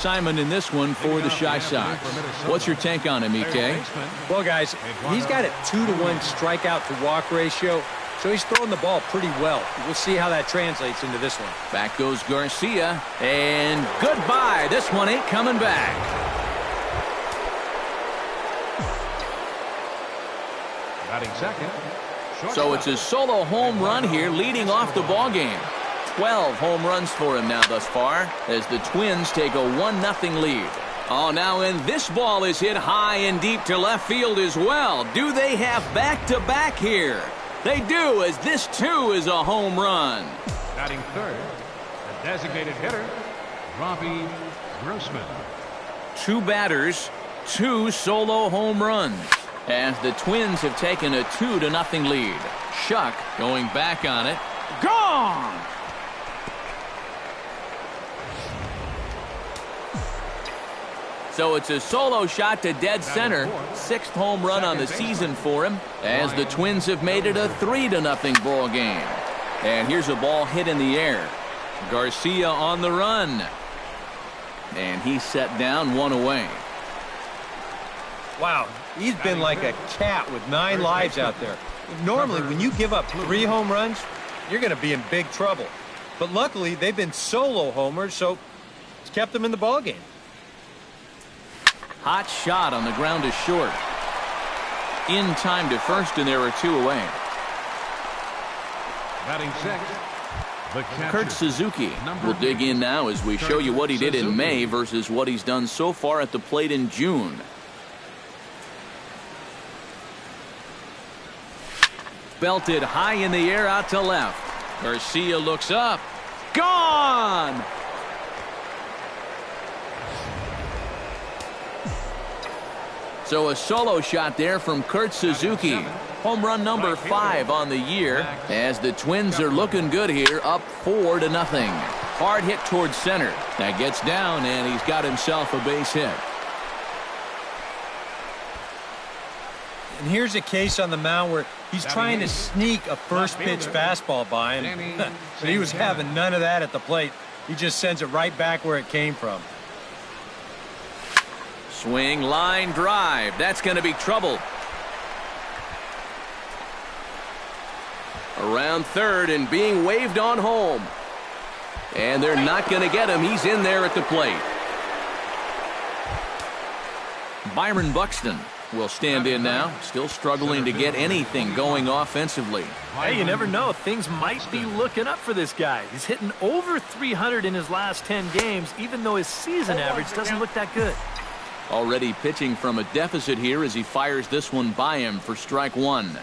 Simon in this one for the Chi Sox. What's your take on him, EK? Well, guys, he's got a 2-to-1 strikeout to walk ratio, so he's throwing the ball pretty well. We'll see how that translates into this one. Back goes Garcia, and goodbye. This one ain't coming back. Batting second. So it's a solo home run here, leading off the ball game. 12 home runs for him now thus far, as the Twins take a 1-0 lead. Oh, now and this ball is hit high and deep to left field as well. Do they have back-to-back here? They do, as this too is a home run. Batting third, the designated hitter, Robbie Grossman. 2 batters, 2 solo home runs, as the Twins have taken a 2-0 lead. Shuck going back on it. Gone! So it's a solo shot to dead center. 6th home run on the season for him, as the Twins have made it a 3-0 ball game. And here's a ball hit in the air. Garcia on the run. And he's set down, 1 away. Wow, he's been like a cat with 9 lives out there. Normally, when you give up 3 home runs, you're going to be in big trouble. But luckily, they've been solo homers, so it's kept them in the ball game. Hot shot on the ground is short. In time to first, and there are 2 away. Batting sixth, the catcher, Kurt Suzuki will dig in now as we show you what he did in May versus what he's done so far at the plate in June. Belted high in the air out to left. Garcia looks up. Gone! So a solo shot there from Kurt Suzuki. Home run number 5 on the year, as the Twins are looking good here, up 4-0. Hard hit towards center. That gets down, and he's got himself a base hit. And here's a case on the mound where he's trying to sneak a first pitch fastball by him. But he was having none of that at the plate. He just sends it right back where it came from. Swing, line drive. That's going to be trouble. Around third and being waved on home. And they're not going to get him. He's in there at the plate. Byron Buxton will stand in now. Still struggling to get anything going offensively. Hey, you never know. Things might be looking up for this guy. He's hitting over 300 in his last 10 games, even though his season average doesn't look that good. Already pitching from a deficit here as he fires this one by him for strike 1.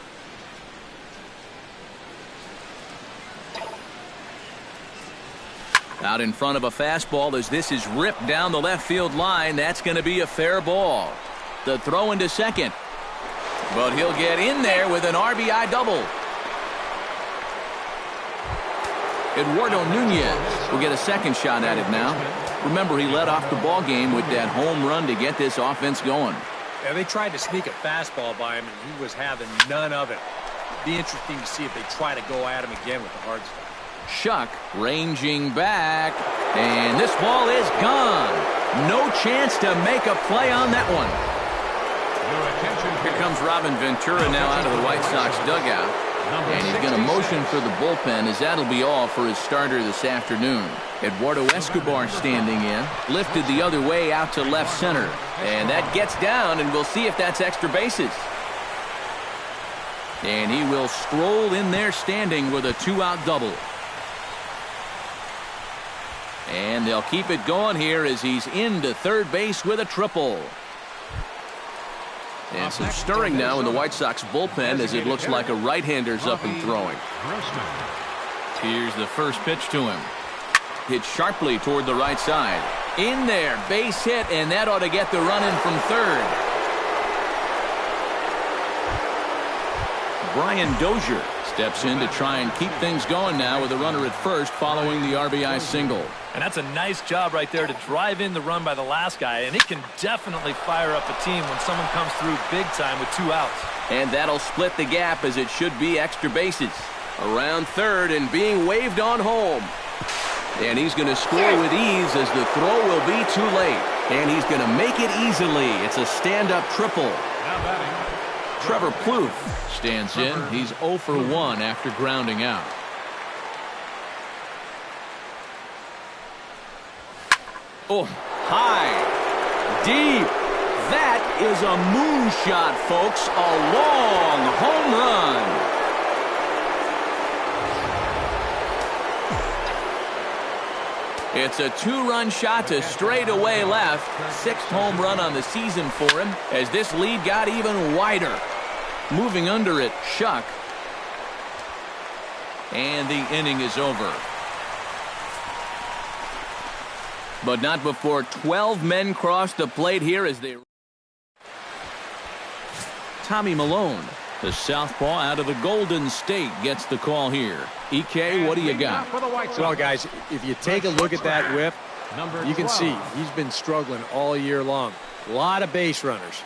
Out in front of a fastball as this is ripped down the left field line. That's going to be a fair ball. The throw into second. But he'll get in there with an RBI double. Eduardo Nunez will get a second shot at it now. Remember, he led off the ball game with that home run to get this offense going. Yeah, they tried to sneak a fastball by him, and he was having none of it. It'd be interesting to see if they try to go at him again with the hard stuff. Shuck ranging back, and this ball is gone. No chance to make a play on that one. Here comes Robin Ventura now out of the White Sox dugout. And he's going to motion for the bullpen, as that'll be all for his starter this afternoon. Eduardo Escobar standing in, lifted the other way out to left center. And that gets down, and we'll see if that's extra bases. And he will stroll in there standing with a 2-out double. And they'll keep it going here as he's into third base with a triple. And some stirring now in the White Sox bullpen as it looks like a right-hander's up and throwing. Here's the first pitch to him. Hit sharply toward the right side. In there, base hit, and that ought to get the run in from third. Brian Dozier steps in to try and keep things going now with a runner at first following the RBI single. And that's a nice job right there to drive in the run by the last guy. And it can definitely fire up a team when someone comes through big time with 2 outs. And that'll split the gap as it should be extra bases. Around third and being waved on home. And he's going to score with ease as the throw will be too late. And he's going to make it easily. It's a stand-up triple. Now batting. Trevor Plouffe stands in. He's 0 for 1 after grounding out. Oh, high, deep. That is a moonshot, folks. A long home run. It's a 2-run shot to straightaway left. 6th home run on the season for him as this lead got even wider. Moving under it, Shuck. And the inning is over. But not before 12 men cross the plate here as they... Tommy Malone, the southpaw out of the Golden State, gets the call here. EK, what do you got? Well, guys, if you take a look at that whip, you can see he's been struggling all year long. A lot of base runners.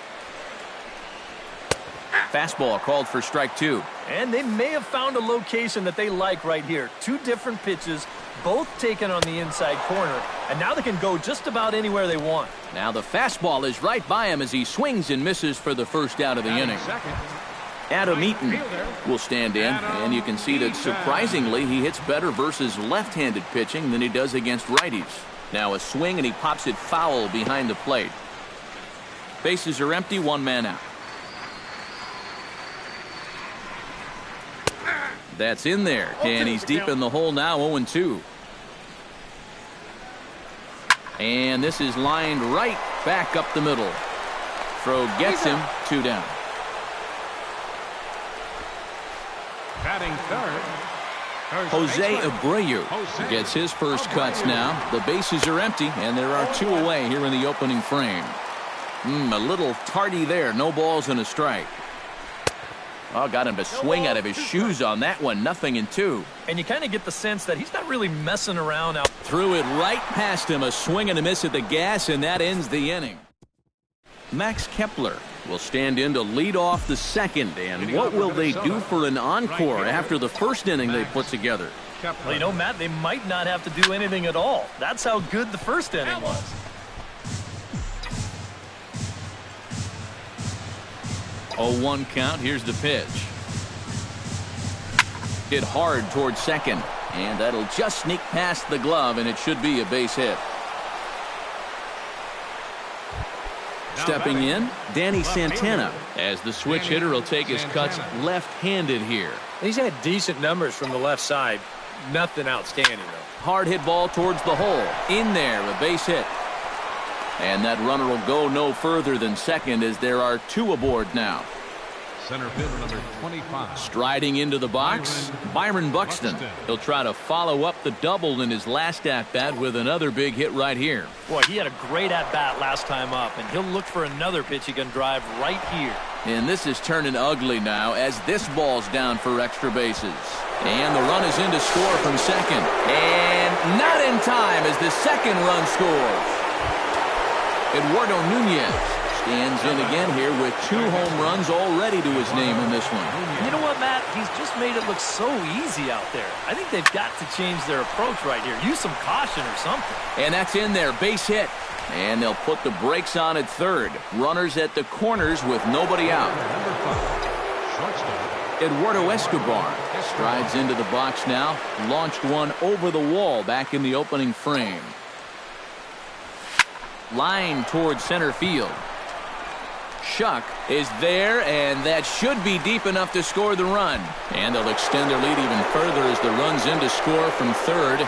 Fastball called for strike 2. And they may have found a location that they like right here. 2 different pitches, both taken on the inside corner, and now they can go just about anywhere they want. Now the fastball is right by him as he swings and misses for the first out of the inning. Adam Eaton will stand in, and you can see that surprisingly he hits better versus left-handed pitching than he does against righties. Now a swing and he pops it foul behind the plate. Bases are empty, 1 man out. That's in there, and he's deep in the hole now, 0-2. And this is lined right back up the middle. Throw gets him, 2 down. Batting third. Jose Abreu gets his first cuts now. The bases are empty, and there are 2 away here in the opening frame. A little tardy there. No balls and a strike. Oh, got him to swing out of his shoes on that one. 0-2. And you kind of get the sense that he's not really messing around out. Threw it right past him. A swing and a miss at the gas, and that ends the inning. Max Kepler will stand in to lead off the second. And what will they do for an encore after the first inning they put together? Well, you know, Matt, they might not have to do anything at all. That's how good the first inning was. 0-1 count. Here's the pitch. Hit hard towards second, and that'll just sneak past the glove, and it should be a base hit. Stepping in, Danny Santana, as the switch hitter will take his cuts left-handed here. He's had decent numbers from the left side. Nothing outstanding, though. Hard hit ball towards the hole. In there, a base hit. And that runner will go no further than second as there are 2 aboard now. Center fielder number 25. Striding into the box, Byron Buxton. He'll try to follow up the double in his last at-bat with another big hit right here. Boy, he had a great at-bat last time up, and he'll look for another pitch he can drive right here. And this is turning ugly now as this ball's down for extra bases. And the run is in to score from second. And not in time as the second run scores. Eduardo Nunez stands in again here with 2 home runs already to his name in this one. And you know what, Matt? He's just made it look so easy out there. I think they've got to change their approach right here. Use some caution or something. And that's in there. Base hit. And they'll put the brakes on at third. Runners at the corners with nobody out. Number 5. Shortstop. Eduardo Escobar strides into the box now. Launched one over the wall back in the opening frame. Line towards center field. Shuck is there, and that should be deep enough to score the run. And they'll extend their lead even further as the run's in to score from third.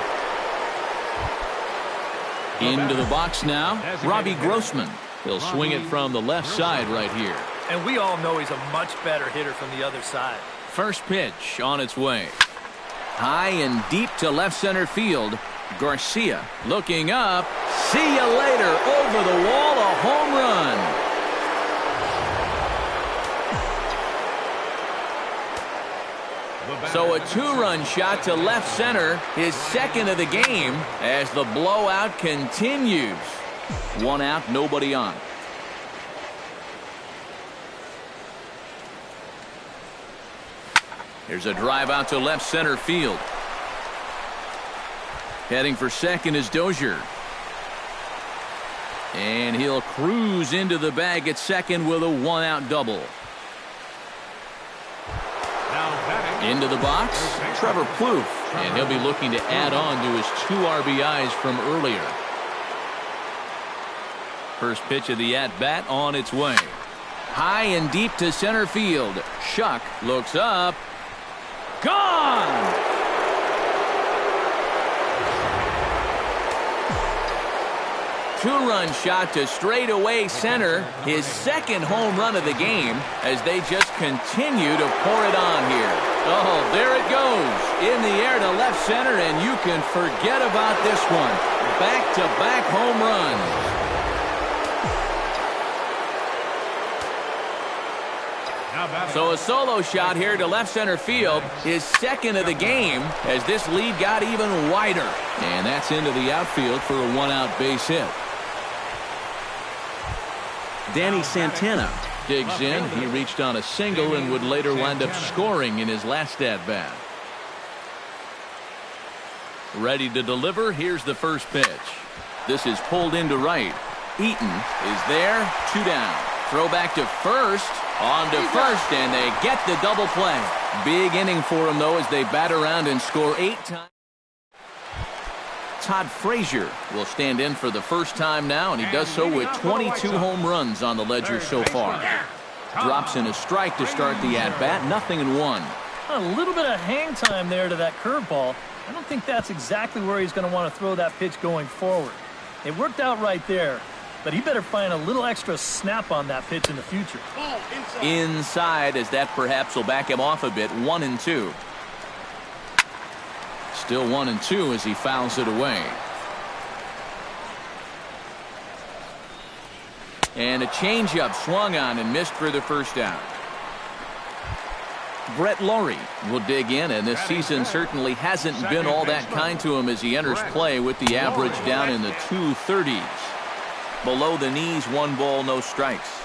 Into the box now, Robbie Grossman. He'll swing it from the left side right here. And we all know he's a much better hitter from the other side. First pitch on its way. High and deep to left center field. Garcia looking up. See you later. Over the wall, a home run. So a 2-run shot to left center, his second of the game, as the blowout continues. 1 out, nobody on. Here's a drive out to left center field. Heading for second is Dozier. And he'll cruise into the bag at second with a one-out double. Into the box, Trevor Plouffe. And he'll be looking to add on to his 2 RBIs from earlier. First pitch of the at-bat on its way. High and deep to center field. Shuck looks up. Gone! Two-run shot to straightaway center. His second home run of the game as they just continue to pour it on here. Oh, there it goes. In the air to left center, and you can forget about this one. Back-to-back home runs. So a solo shot here to left center field, his second of the game, as this lead got even wider. And that's into the outfield for a one-out base hit. Danny Santana digs in. He reached on a single and would later wind up scoring in his last at-bat. Ready to deliver. Here's the first pitch. This is pulled into right. Eaton is there. 2 down. Throw back to first. On to first, and they get the double play. Big inning for them, though, as they bat around and score 8 times. Todd Frazier will stand in for the first time now, and he does so with 22 home runs on the ledger so far. Drops in a strike to start the at-bat, 0-1. A little bit of hang time there to that curveball. I don't think that's exactly where he's going to want to throw that pitch going forward. It worked out right there, but he better find a little extra snap on that pitch in the future. Inside, as that perhaps will back him off a bit. 1-2. Still 1-2 as he fouls it away. And a changeup swung on and missed for the first out. Brett Lawrie will dig in, and this season certainly hasn't been all that kind to him as he enters play with the average down in the 230s. Below the knees, 1 ball, no strikes.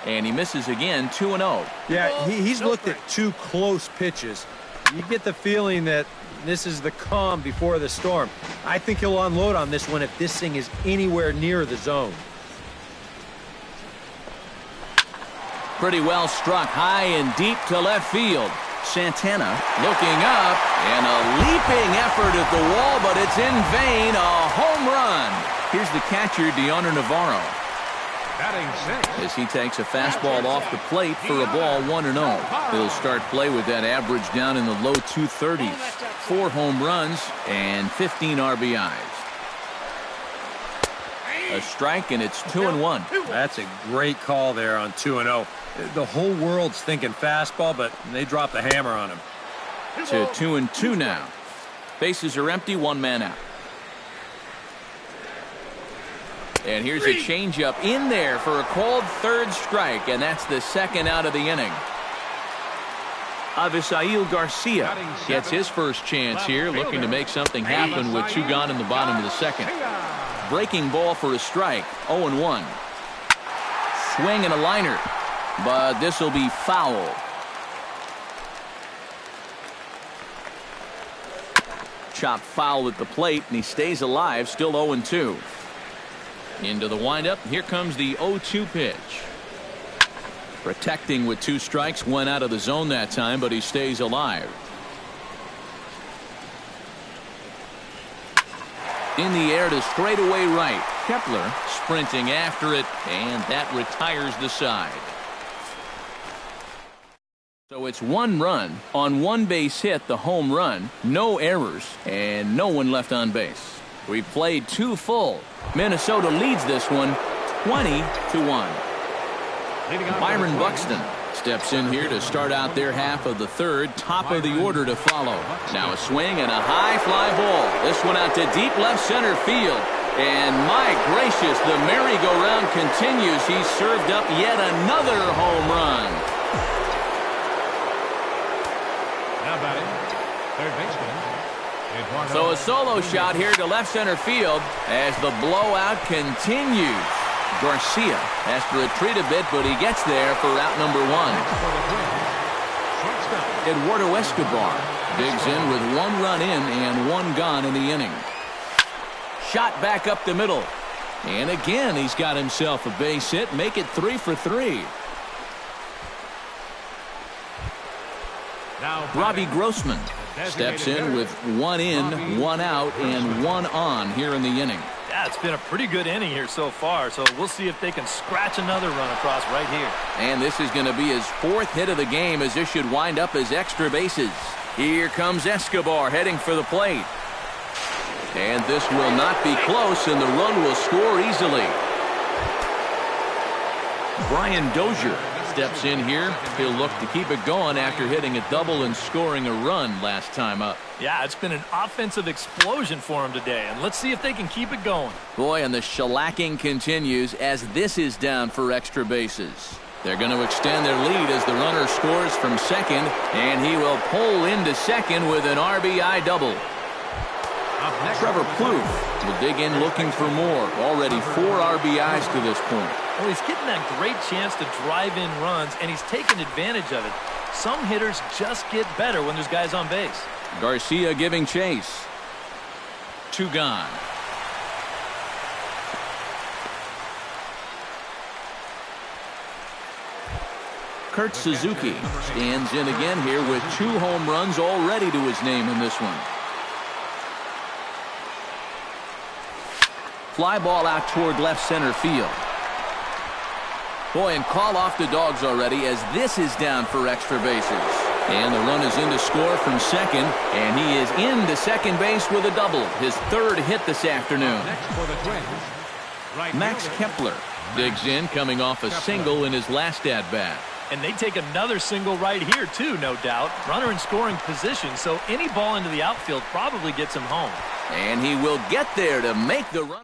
And he misses again, 2-0. Yeah, he's looked at 2 close pitches. You get the feeling that this is the calm before the storm. I think he'll unload on this one if this thing is anywhere near the zone. Pretty well struck high and deep to left field. Santana looking up, and a leaping effort at the wall, but it's in vain. A home run. Here's the catcher, Dioner Navarro, as he takes a fastball off the plate for a ball, 1-0. He'll start play with that average down in the low 230s. 4 home runs and 15 RBIs. A strike, and it's 2-1. That's a great call there on 2-0. The whole world's thinking fastball, but they drop the hammer on him. To 2-2 now. Bases are empty, 1 man out. And here's a changeup in there for a called third strike, and that's the second out of the inning. Avisail Garcia gets his first chance here, looking to make something happen with 2 gone in the bottom of the second. Breaking ball for a strike, 0-1. Swing and a liner, but this will be foul. Chopped foul at the plate, and he stays alive, still 0-2. Into the windup. Here comes the 0-2 pitch. Protecting with 2 strikes. Went out of the zone that time, but he stays alive. In the air to straightaway right. Kepler sprinting after it, and that retires the side. So it's 1 run on 1 base hit, the home run, no errors, and no one left on base. We've played 2 full. Minnesota leads this one 20-1. Byron Buxton steps in here to start out their half of the third. Top of the order to follow. Now a swing and a high fly ball. This one out to deep left center field. And my gracious, the merry-go-round continues. He's served up yet another home run. Now batting, third baseman. So a solo shot here to left center field as the blowout continues. Garcia has to retreat a bit, but he gets there for out number 1. Eduardo Escobar Digs in with 1 run in and 1 gone in the inning. Shot back up the middle. And again, he's got himself a base hit. Make it 3 for 3. Robbie Grossman steps in with 1 in, 1 out, and 1 on here in the inning. Yeah, it's been a pretty good inning here so far, so we'll see if they can scratch another run across right here. And this is going to be his 4th hit of the game, as this should wind up as extra bases. Here comes Escobar heading for the plate. And this will not be close, and the run will score easily. Brian Dozier steps in here. He'll look to keep it going after hitting a double and scoring a run last time up. Yeah, it's been an offensive explosion for him today, and let's see if they can keep it going. Boy, and the shellacking continues as this is down for extra bases. They're going to extend their lead as the runner scores from second, and he will pull into second with an RBI double. Trevor Plouffe will dig in looking for more. Already 4 RBIs to this point. Well, he's getting that great chance to drive in runs, and he's taking advantage of it. Some hitters just get better when there's guys on base. Garcia giving chase. 2 gone. Kurt Suzuki stands in again here with 2 home runs already to his name in this one. Fly ball out toward left center field. Boy, and call off the Dogs already as this is down for extra bases. And the run is in to score from second, and he is into second base with a double. His 3rd hit this afternoon. Next for the Twins, right Max fielder. Kepler digs in, coming off a single in his last at-bat. And they take another single right here, too, no doubt. Runner in scoring position, so any ball into the outfield probably gets him home. And he will get there to make the run.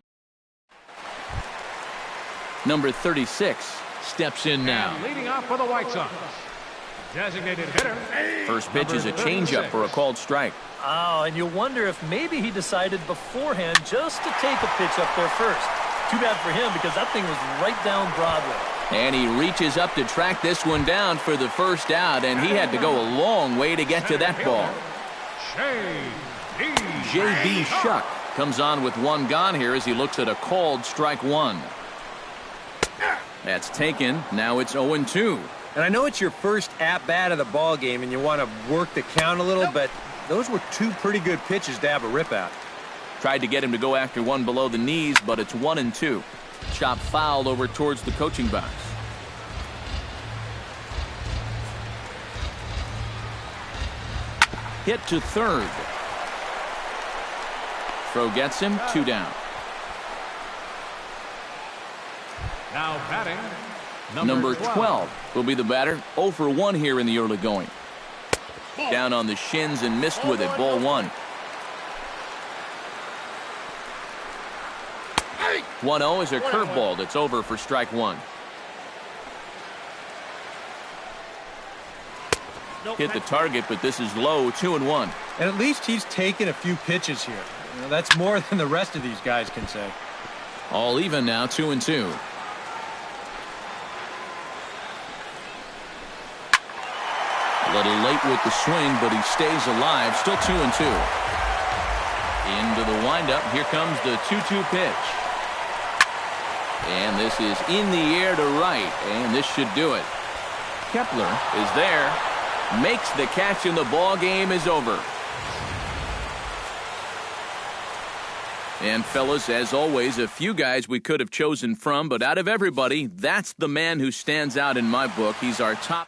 Number 36 steps in now. And leading off for the White Sox, designated hitter. First pitch is a number changeup 36. for a called strike. Oh, and you wonder if maybe he decided beforehand just to take a pitch up there first. Too bad for him because that thing was right down Broadway. And he reaches up to track this one down for the first out, and he had to go a long way to get to that ball. J.B. Shuck comes on with 1 gone here as he looks at a called strike 1. That's taken. Now it's 0-2. And I know it's your first at-bat of the ball game and you want to work the count a little, but those were 2 pretty good pitches to have a rip at. Tried to get him to go after one below the knees, but it's 1-2. Chop fouled over towards the coaching box. Hit to third. Throw gets him. 2 down. Now batting, Number 12 will be the batter. 0 for 1 here in the early going. Down on the shins and missed with it. Ball 1. 1-0 is a curveball that's over for strike 1. Hit the target, but this is low. 2-1. And at least he's taken a few pitches here. You know, that's more than the rest of these guys can say. All even now. 2-2. A little late with the swing, but he stays alive. Still 2-2. Into the windup. Here comes the 2-2 pitch. And this is in the air to right, and this should do it. Kepler is there, makes the catch, and the ball game is over. And fellas, as always, a few guys we could have chosen from, but out of everybody, that's the man who stands out in my book. He's our top.